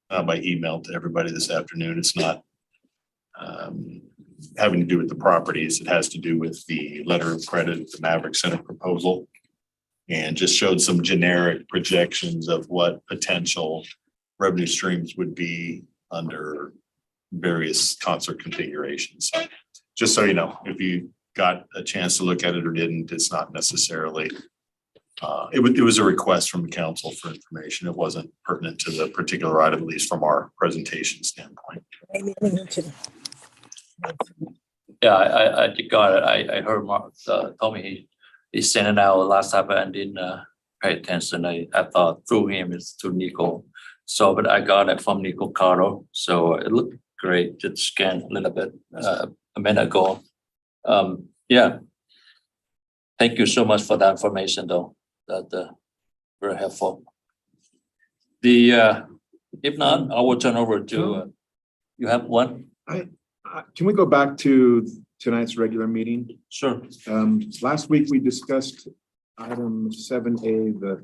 by email to everybody this afternoon. It's not having to do with the properties. It has to do with the letter of credit, the Maverick Center proposal, and just showed some generic projections of what potential revenue streams would be under various concert configurations. Just so you know, if you got a chance to look at it or didn't, it's not necessarily, it was a request from the council for information. It wasn't pertinent to the particular item, at least from our presentation standpoint. Yeah, I got it. I heard Mark told me he sent it out last time and didn't pay attention. I thought through him it's to Nico. So, but I got it from Nico Cardo. So it looked great. Just scanned a little bit a minute ago. Yeah. Thank you so much for that information, though. That very helpful. If not, I will turn over to you. Have one? Can we go back to tonight's regular meeting? Sure. Last week we discussed item 7A,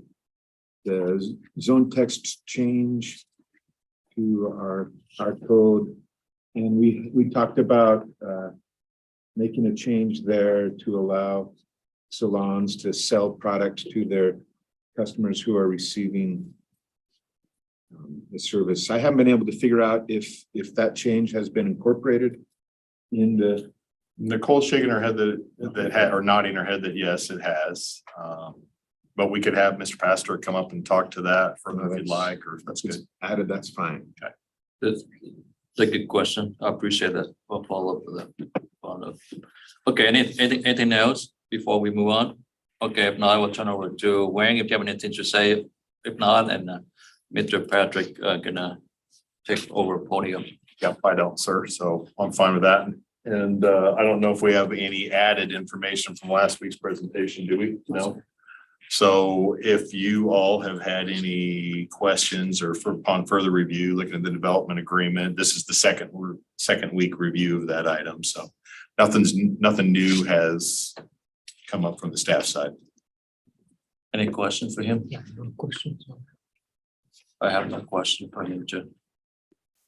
the zone text change to our code. And we talked about making a change there to allow salons to sell product to their customers who are receiving the service. I haven't been able to figure out if that change has been incorporated in the. Nicole's shaking her head or nodding her head that yes, it has. But we could have Mr. Pastor come up and talk to that further if you'd like, or if that's good. Added, that's fine. Okay. That's a good question. I appreciate that. I'll follow up with that. Okay, anything else before we move on? Okay, if not, I will turn over to Wang if you have anything to say. If not, and Mr. Patrick gonna take over podium. Yep, I don't, sir. So I'm fine with that. And I don't know if we have any added information from last week's presentation, do we? No. So if you all have had any questions or upon further review, looking at the development agreement, this is the second week review of that item. So nothing new has come up from the staff side. Any questions for him? Yeah, no questions. I have no question for him too.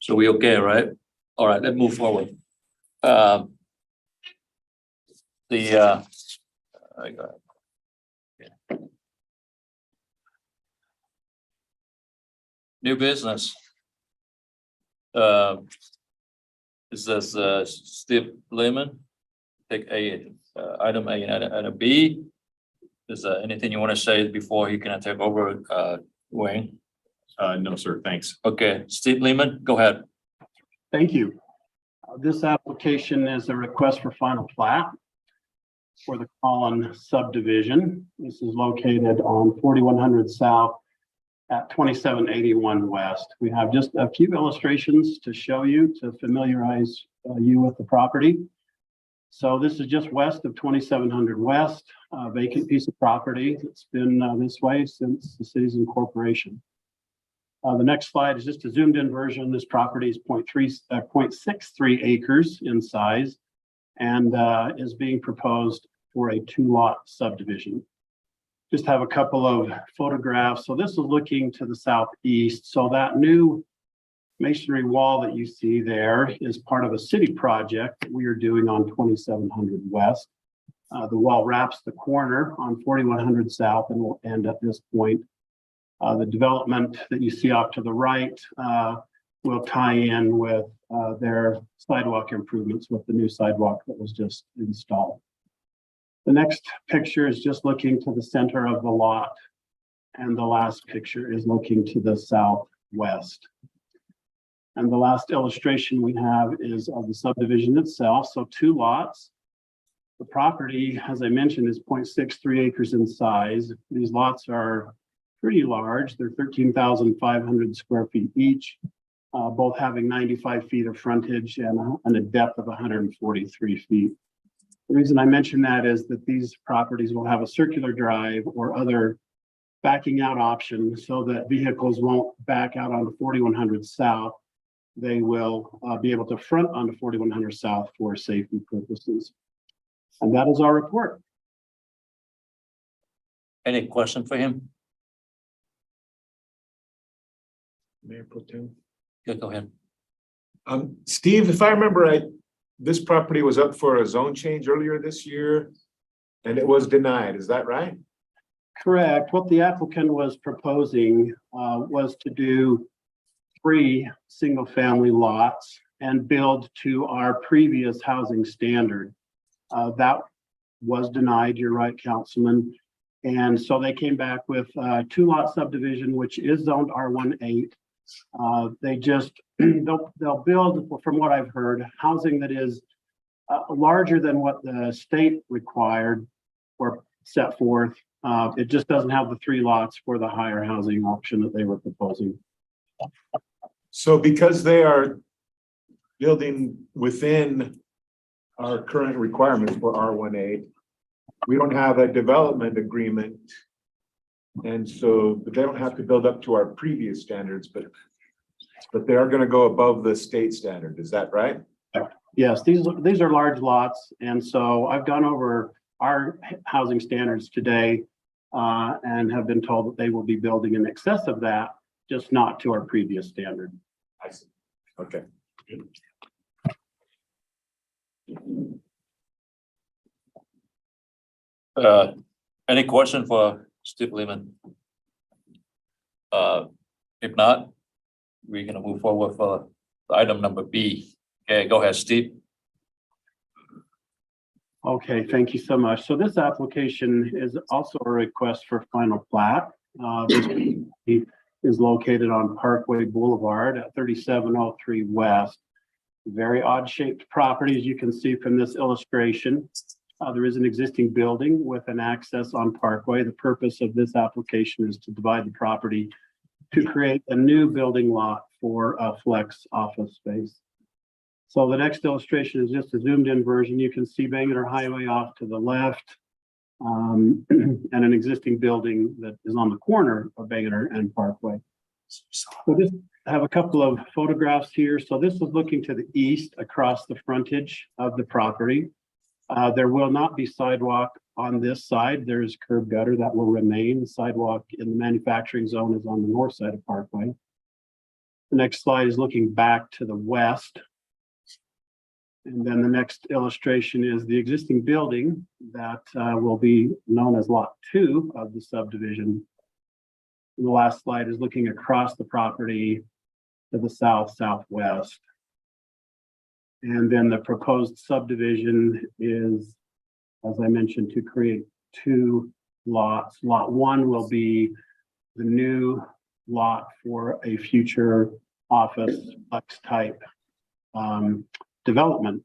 So we okay, right? All right, let's move forward. I got it. Yeah. New business. It says Steve Lehman, take item A and item B. Is there anything you want to say before he can take over, Wayne? No, sir. Thanks. Okay, Steve Lehman, go ahead. Thank you. This application is a request for final plat for the Collin subdivision. This is located on 4100 South at 2781 West. We have just a few illustrations to show you to familiarize you with the property. So this is just west of 2700 West, a vacant piece of property. It's been this way since the city's incorporation. The next slide is just a zoomed in version. This property is 0.63 acres in size and is being proposed for a 2-lot subdivision. Just have a couple of photographs. So this is looking to the southeast. So that new masonry wall that you see there is part of a city project that we are doing on 2700 West. The wall wraps the corner on 4100 South and will end at this point. The development that you see off to the right will tie in with their sidewalk improvements with the new sidewalk that was just installed. The next picture is just looking to the center of the lot, and the last picture is looking to the southwest. And the last illustration we have is of the subdivision itself, so 2 lots. The property, as I mentioned, is 0.63 acres in size. These lots are pretty large. They're 13,500 square feet each, both having 95 feet of frontage and a depth of 143 feet. The reason I mention that is that these properties will have a circular drive or other backing out option so that vehicles won't back out onto 4100 South. They will be able to front onto 4100 South for safety purposes. And that is our report. Any question for him? Mayor Pro Tem. Yeah, go ahead. Steve, if I remember right, this property was up for a zone change earlier this year and it was denied. Is that right? Correct. What the applicant was proposing was to do 3 single-family lots and build to our previous housing standard. That was denied. You're right, Councilman. And so they came back with 2-lot subdivision, which is zoned R18. They just, they'll build, from what I've heard, housing that is larger than what the state required or set forth. It just doesn't have the 3 lots for the higher housing option that they were proposing. So because they are building within our current requirements for R18, we don't have a development agreement. And so they don't have to build up to our previous standards, but they are going to go above the state standard. Is that right? Yes, these are large lots. And so I've gone over our housing standards today and have been told that they will be building in excess of that, just not to our previous standard. I see. Okay. Any question for Steve Lehman? If not, we're gonna move forward for item number B. Okay, go ahead, Steve. Okay, thank you so much. So this application is also a request for final plat. This is located on Parkway Boulevard at 3703 West. Very odd shaped property, as you can see from this illustration. There is an existing building with an access on Parkway. The purpose of this application is to divide the property to create a new building lot for a flex office space. So the next illustration is just a zoomed in version. You can see Bangerter Highway off to the left and an existing building that is on the corner of Bangerter and Parkway. So just have a couple of photographs here. So this is looking to the east across the frontage of the property. There will not be sidewalk on this side. There is curb gutter that will remain. The sidewalk in the manufacturing zone is on the north side of Parkway. The next slide is looking back to the west. And then the next illustration is the existing building that will be known as Lot 2 of the subdivision. And the last slide is looking across the property to the south, southwest. And then the proposed subdivision is, as I mentioned, to create 2 lots. Lot 1 will be the new lot for a future office flex type development.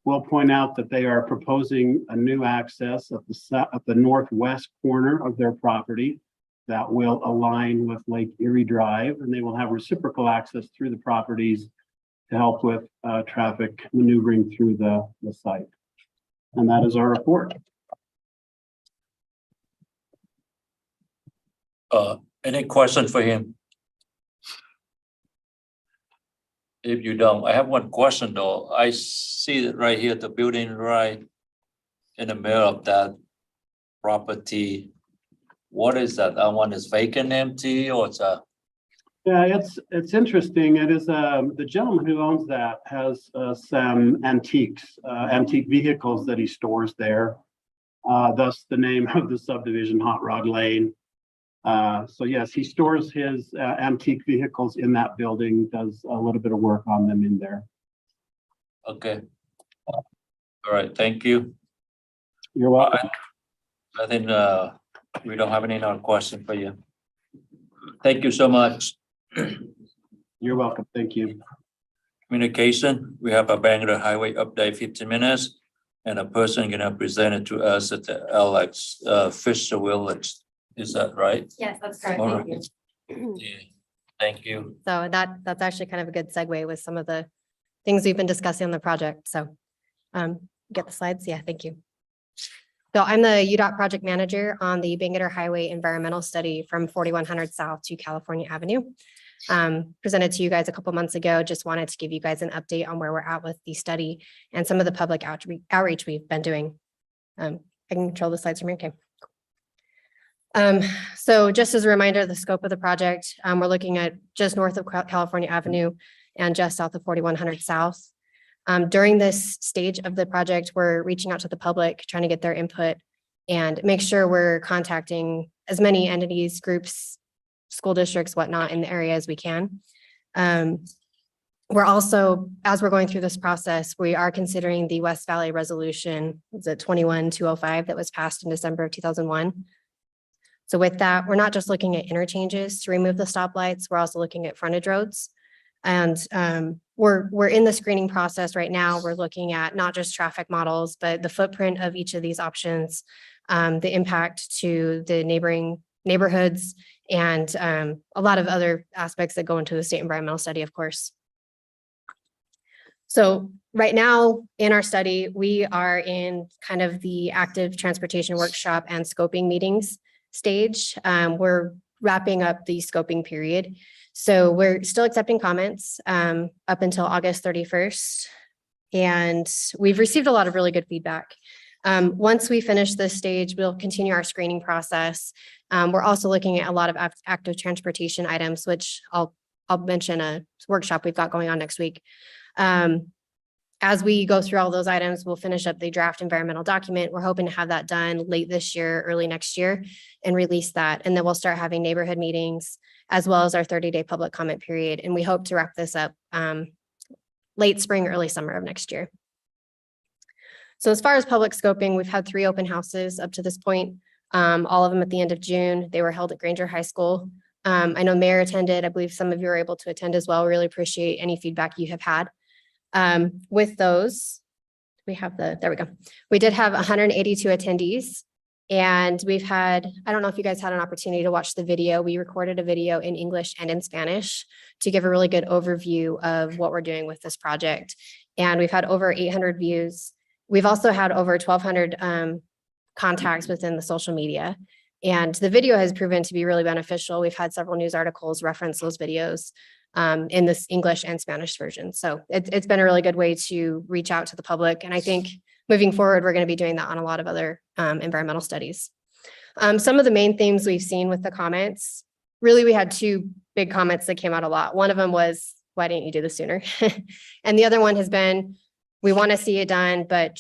We'll point out that they are proposing a new access at the northwest corner of their property that will align with Lake Erie Drive, and they will have reciprocal access through the properties to help with traffic maneuvering through the site. And that is our report. Any question for him? If you don't, I have one question though. I see it right here, the building right in the middle of that property. What is that? That one is vacant, empty, or it's a? Yeah, it's interesting. It is the gentleman who owns that has some antique vehicles that he stores there. Thus the name of the subdivision, Hot Rod Lane. So yes, he stores his antique vehicles in that building, does a little bit of work on them in there. Okay. All right, thank you. You're welcome. I think we don't have any other question for you. Thank you so much. You're welcome. Thank you. Communication, we have a Bangerter Highway update 15 minutes, and a person gonna present it to us at the Alex Fisher Village. Is that right? Yes, that's correct. All Thank right. you. Yeah. Thank you. So that's actually kind of a good segue with some of the things we've been discussing on the project. So get the slides. Yeah, thank you. So I'm the UDOT project manager on the Bangerter Highway environmental study from 4100 South to California Avenue. Presented to you guys a couple months ago. Just wanted to give you guys an update on where we're at with the study and some of the public outreach we've been doing. I can control the slides from here. Okay. So just as a reminder, the scope of the project, we're looking at just north of California Avenue and just south of 4100 South. During this stage of the project, we're reaching out to the public, trying to get their input and make sure we're contacting as many entities, groups, school districts, whatnot in the area as we can. We're also, as we're going through this process, we are considering the West Valley Resolution, was it 21205 that was passed in December of 2001. So with that, we're not just looking at interchanges to remove the stoplights, we're also looking at frontage roads. And we're in the screening process right now. We're looking at not just traffic models, but the footprint of each of these options, the impact to the neighboring neighborhoods, and a lot of other aspects that go into the state environmental study, of course. So right now in our study, we are in kind of the active transportation workshop and scoping meetings stage. We're wrapping up the scoping period. So we're still accepting comments up until August 31st. And we've received a lot of really good feedback. Once we finish this stage, we'll continue our screening process. We're also looking at a lot of active transportation items, which I'll mention a workshop we've got going on next week. As we go through all those items, we'll finish up the draft environmental document. We're hoping to have that done late this year, early next year, and release that. And then we'll start having neighborhood meetings as well as our 30-day public comment period. And we hope to wrap this up late spring, early summer of next year. So as far as public scoping, we've had 3 open houses up to this point, all of them at the end of June. They were held at Granger High School. I know Mayor attended. I believe some of you were able to attend as well. Really appreciate any feedback you have had. With those, we have there we go. We did have 182 attendees, and we've had, I don't know if you guys had an opportunity to watch the video. We recorded a video in English and in Spanish to give a really good overview of what we're doing with this project. And we've had over 800 views. We've also had over 1,200 contacts within the social media. And the video has proven to be really beneficial. We've had several news articles reference those videos in this English and Spanish version. So it's been a really good way to reach out to the public. And I think moving forward, we're going to be doing that on a lot of other environmental studies. Some of the main themes we've seen with the comments, really we had 2 big comments that came out a lot. One of them was, why didn't you do this sooner? And the other one has been, we want to see it done, but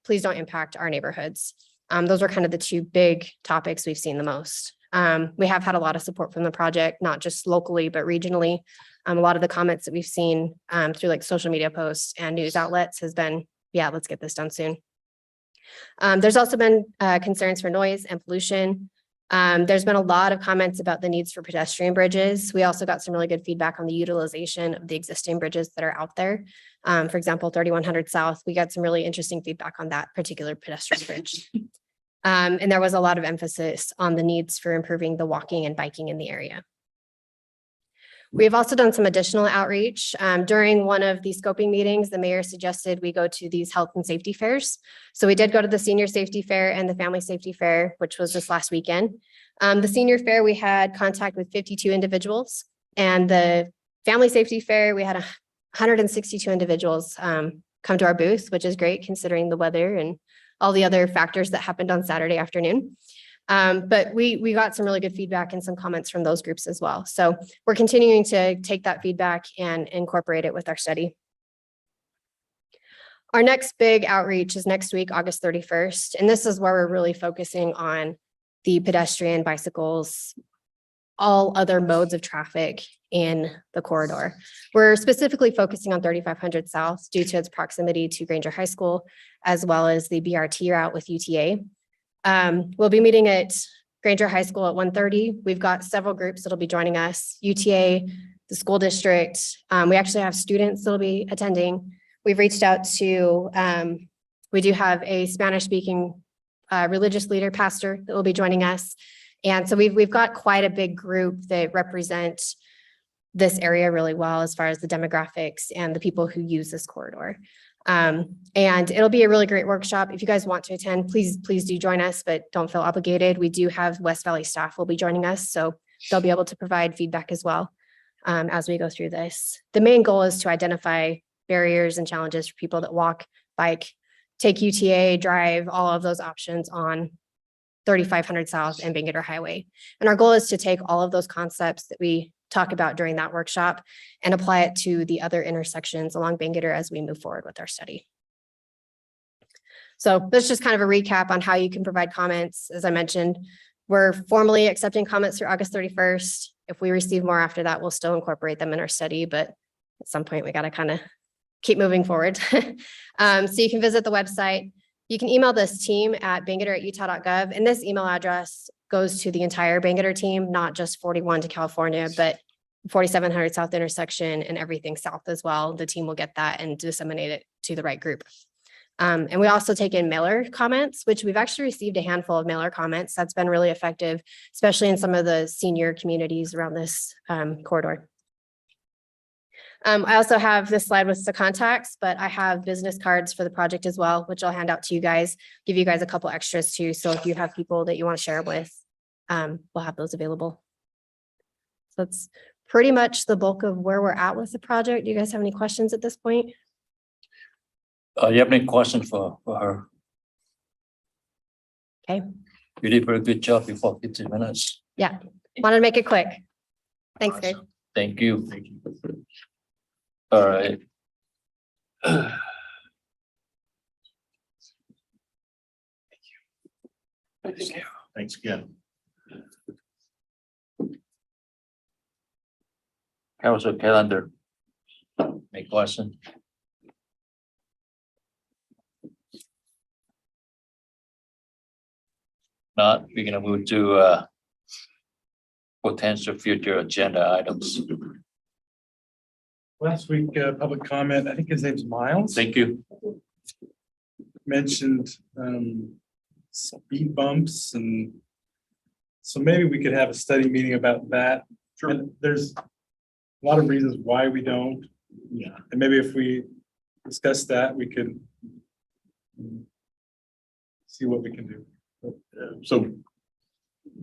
please don't impact our neighborhoods. Those are kind of the 2 big topics we've seen the most. We have had a lot of support from the project, not just locally, but regionally. A lot of the comments that we've seen through like social media posts and news outlets has been, yeah, let's get this done soon. There's also been concerns for noise and pollution. There's been a lot of comments about the needs for pedestrian bridges. We also got some really good feedback on the utilization of the existing bridges that are out there. For example, 3100 South, we got some really interesting feedback on that particular pedestrian bridge. And there was a lot of emphasis on the needs for improving the walking and biking in the area. We have also done some additional outreach. During one of the scoping meetings, the mayor suggested we go to these health and safety fairs. So we did go to the senior safety fair and the family safety fair, which was this last weekend. The senior fair, we had contact with 52 individuals, and the family safety fair, we had 162 individuals come to our booth, which is great considering the weather and all the other factors that happened on Saturday afternoon. But we got some really good feedback and some comments from those groups as well. So we're continuing to take that feedback and incorporate it with our study. Our next big outreach is next week, August 31st. And this is where we're really focusing on the pedestrian, bicycles, all other modes of traffic in the corridor. We're specifically focusing on 3500 South due to its proximity to Granger High School, as well as the BRT route with UTA. We'll be meeting at Granger High School at 1:30. We've got several groups that'll be joining us, UTA, the school district. We actually have students that'll be attending. We've reached out to, we do have a Spanish speaking religious leader pastor that will be joining us. And so we've got quite a big group that represent this area really well as far as the demographics and the people who use this corridor. And it'll be a really great workshop. If you guys want to attend, please do join us, but don't feel obligated. We do have West Valley staff will be joining us, so they'll be able to provide feedback as well as we go through this. The main goal is to identify barriers and challenges for people that walk, bike, take UTA, drive, all of those options on 3500 South and Bangerter Highway. And our goal is to take all of those concepts that we talk about during that workshop and apply it to the other intersections along Bangerter as we move forward with our study. So that's just kind of a recap on how you can provide comments. As I mentioned, we're formally accepting comments through August 31st. If we receive more after that, we'll still incorporate them in our study, but at some point we got to kind of keep moving forward. So you can visit the website. You can email this team at bangerter@utah.gov, and this email address goes to the entire Bangerter team, not just 41 to California, but 4700 South intersection and everything south as well. The team will get that and disseminate it to the right group. And we also take in mailer comments, which we've actually received a handful of mailer comments. That's been really effective, especially in some of the senior communities around this corridor. I also have this slide with the contacts, but I have business cards for the project as well, which I'll hand out to you guys, give you guys a couple extras too. So if you have people that you want to share with, we'll have those available. So that's pretty much the bulk of where we're at with the project. Do you guys have any questions at this point? You have any questions for her? Okay. You did a very good job before 15 minutes. Yeah, wanted to make it quick. Thanks, Greg. Awesome. Thank you. Thank you. All right. Thanks again. How was your calendar? Any question? Not, we're gonna move to potential future agenda items. Last week, public comment, I think his name's Miles, Thank you. mentioned speed bumps, and so maybe we could have a study meeting about that. And there's a lot of reasons why we don't. Yeah. And maybe if we discuss that, we could see what we can do. So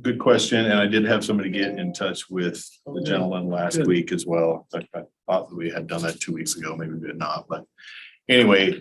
good question. And I did have somebody get in touch with the gentleman last week as well. I thought that we had done that 2 weeks ago. Maybe we did not, but anyway,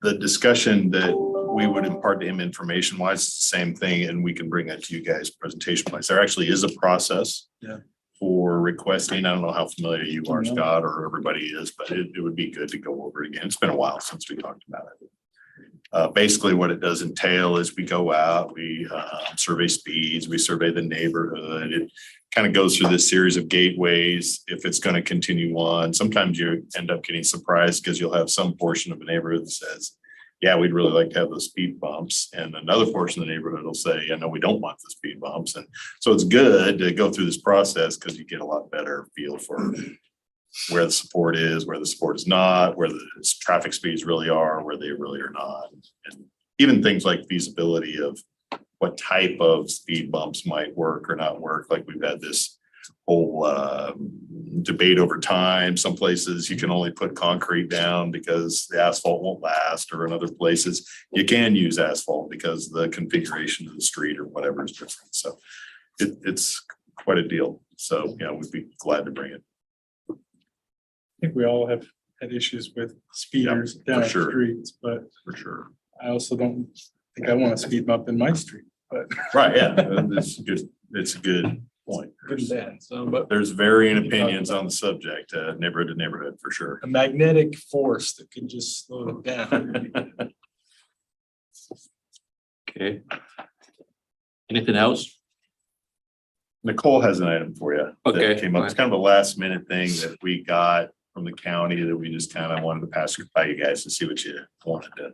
the discussion that we would impart to him information wise, it's the same thing, and we can bring that to you guys presentation wise. There actually is a process. Yeah. For requesting. I don't know how familiar you are, Scott, or everybody is, but it would be good to go over it again. It's been a while since we talked about it. Basically what it does entail is we go out, we survey speeds, we survey the neighborhood. It kind of goes through this series of gateways. If it's going to continue on, sometimes you end up getting surprised because you'll have some portion of a neighborhood that says, yeah, we'd really like to have those speed bumps. And another portion of the neighborhood will say, yeah, no, we don't want the speed bumps. And so it's good to go through this process because you get a lot better feel for where the support is not, where the traffic speeds really are, where they really are not. And even things like feasibility of what type of speed bumps might work or not work. Like we've had this whole debate over time. Some places you can only put concrete down because the asphalt won't last, or in other places you can use asphalt because the configuration of the street or whatever is different. So it's quite a deal. So, yeah, we'd be glad to bring it. I think we all have had issues with speeders down our sure. streets, but For sure. I also don't think I want a speed bump in my street, but. Right, yeah, it's good. It's a good point. Good and bad, so, but There's varying opinions on the subject, neighborhood to neighborhood for sure. a magnetic force that can just slow it down. Okay. Anything else? Nicole has an item for you. that Okay, Came go up. It's kind of a last minute thing that we got from the county that we just kind of wanted to pass by you guys to see what you wanted to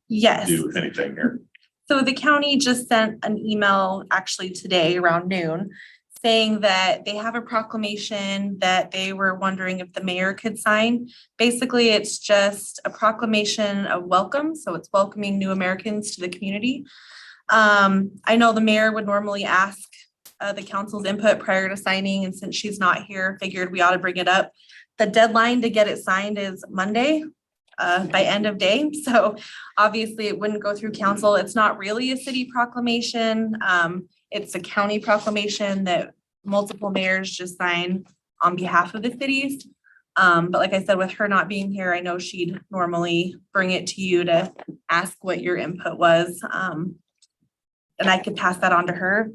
Yes, do, if anything here. so the county just sent an email actually today around noon saying that they have a proclamation that they were wondering if the mayor could sign. Basically, it's just a proclamation of welcome, so it's welcoming new Americans to the community. I know the mayor would normally ask the council's input prior to signing, and since she's not here, figured we ought to bring it up. The deadline to get it signed is Monday by end of day, so obviously it wouldn't go through council. It's not really a city proclamation. It's a county proclamation that multiple mayors just sign on behalf of the cities. But like I said, with her not being here, I know she'd normally bring it to you to ask what your input was. and I could pass that on to her,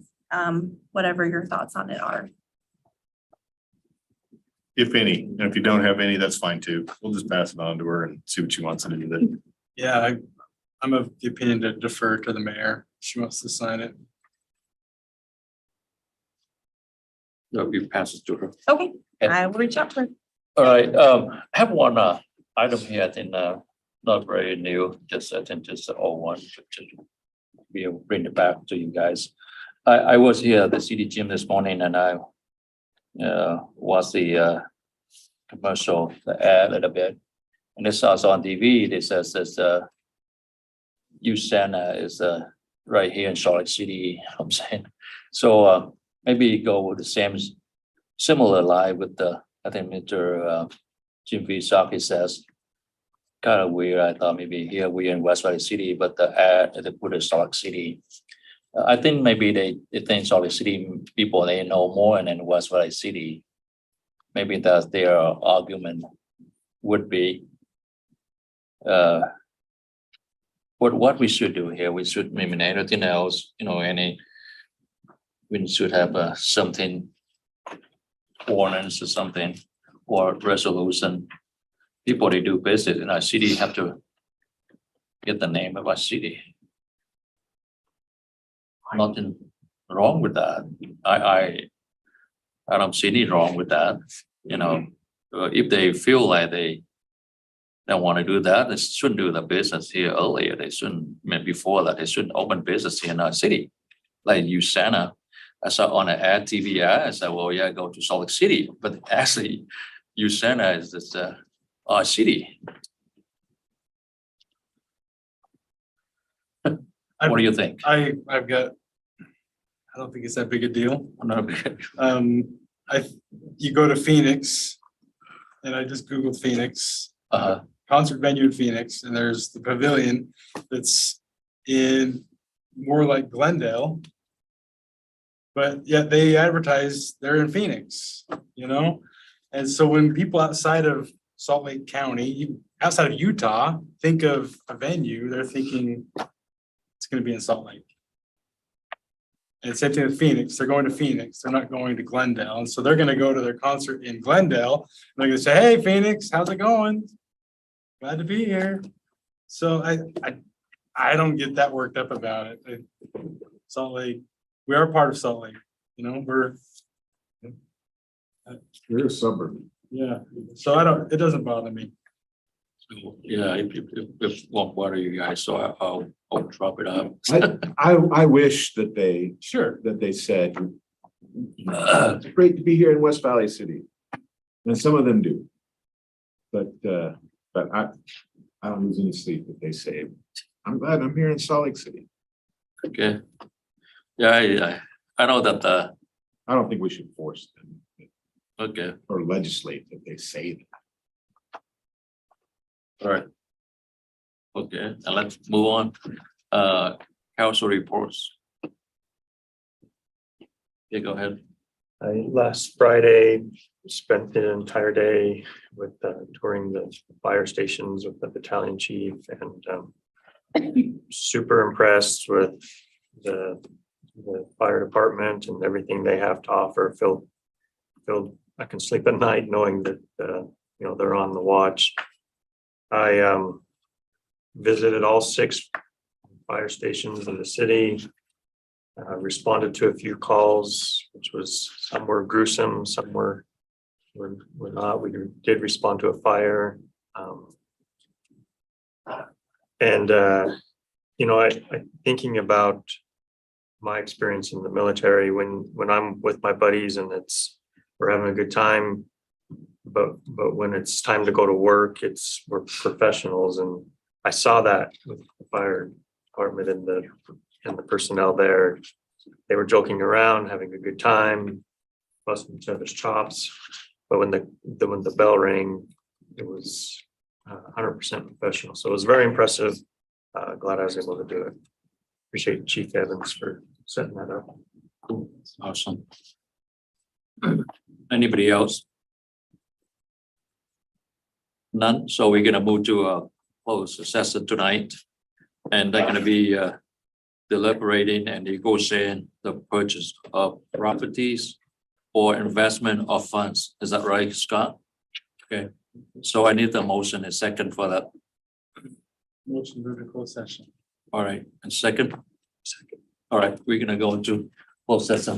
whatever your thoughts on it are. If any, and if you don't have any, that's fine too. We'll just pass it on to her and see what she wants to do with it. Yeah, I'm of the opinion to defer to the mayor. She wants to sign it. That'll be passes to her. Okay, Yeah. I will reach out to her. All right, I have one item here, I think not very new, just I think just the old one, to be able to bring it back to you guys. I was here at the city gym this morning and I watched the commercial, the ad a little bit. And it says on TV, it says that Youth Center is right here in Salt Lake City, I'm saying. So maybe go with the same similar line with the, I think Mr. Jim V. Saki says, kind of weird. I thought maybe here we in West Valley City, but the ad they put in Salt Lake City. I think maybe they think Salt Lake City people, they know more than West Valley City. Maybe that's their argument would be. What we should do here, we should maybe anything else, we should have something ordinance or something, or resolution. People, they do business in our city have to get the name of our city. Nothing wrong with that. I don't see any wrong with that, if they feel like they don't want to do that, they shouldn't do the business here earlier. They shouldn't, before that, they shouldn't open business here in our city. Like Youth Center, I saw on an ad TV ad, I said, well, yeah, go to Salt Lake City, but actually Youth Center is just our city. What do you think? I've got, I don't think it's that big a deal. You go to Phoenix, and I just Googled Phoenix, concert venue in Phoenix, and there's the pavilion that's in more like Glendale. But yet they advertise they're in Phoenix, And so when people outside of Salt Lake County, outside of Utah, think of a venue, they're thinking it's gonna be in Salt Lake. And same thing with Phoenix, they're going to Phoenix, they're not going to Glendale, and so they're gonna go to their concert in Glendale, and they're gonna say, hey, Phoenix, how's it going? Glad to be here. So I don't get that worked up about it. Salt Lake, we are part of Salt Lake, we're, We're a suburb. yeah, so it doesn't bother me. Yeah, if won't bother you guys, so I'll drop it out. I wish that they Sure. said, it's great to be here in West Valley City. And some of them do. But I don't lose any sleep if they say, I'm glad I'm here in Salt Lake City. Okay. Yeah, I know that, I don't think we should force them okay, or legislate that they say that. all right. Okay, and let's move on. Council reports. Yeah, go ahead. Last Friday, spent the entire day with touring the fire stations with the battalion chief, and super impressed with the fire department and everything they have to offer. Feel I can sleep at night knowing that they're on the watch. I visited all 6 fire stations in the city. Responded to a few calls, which was some were gruesome, some were not. We did respond to a fire. I thinking about my experience in the military when I'm with my buddies and we're having a good time, but when it's time to go to work, we're professionals, and I saw that with the fire department and the personnel there. They were joking around, having a good time, busting each other's chops. But when the bell rang, it was 100% professional. So it was very impressive. Glad I was able to do it. Appreciate Chief Evans for setting that up. Cool. Awesome. Anybody else? None. So we're gonna move to a closed session tonight. And they're gonna be deliberating and negotiating the purchase of properties or investment of funds. Is that right, Scott? Okay, so I need the motion and second for that. Motion to move to closed session. All right, and second? Second. All right, we're gonna go into closed session.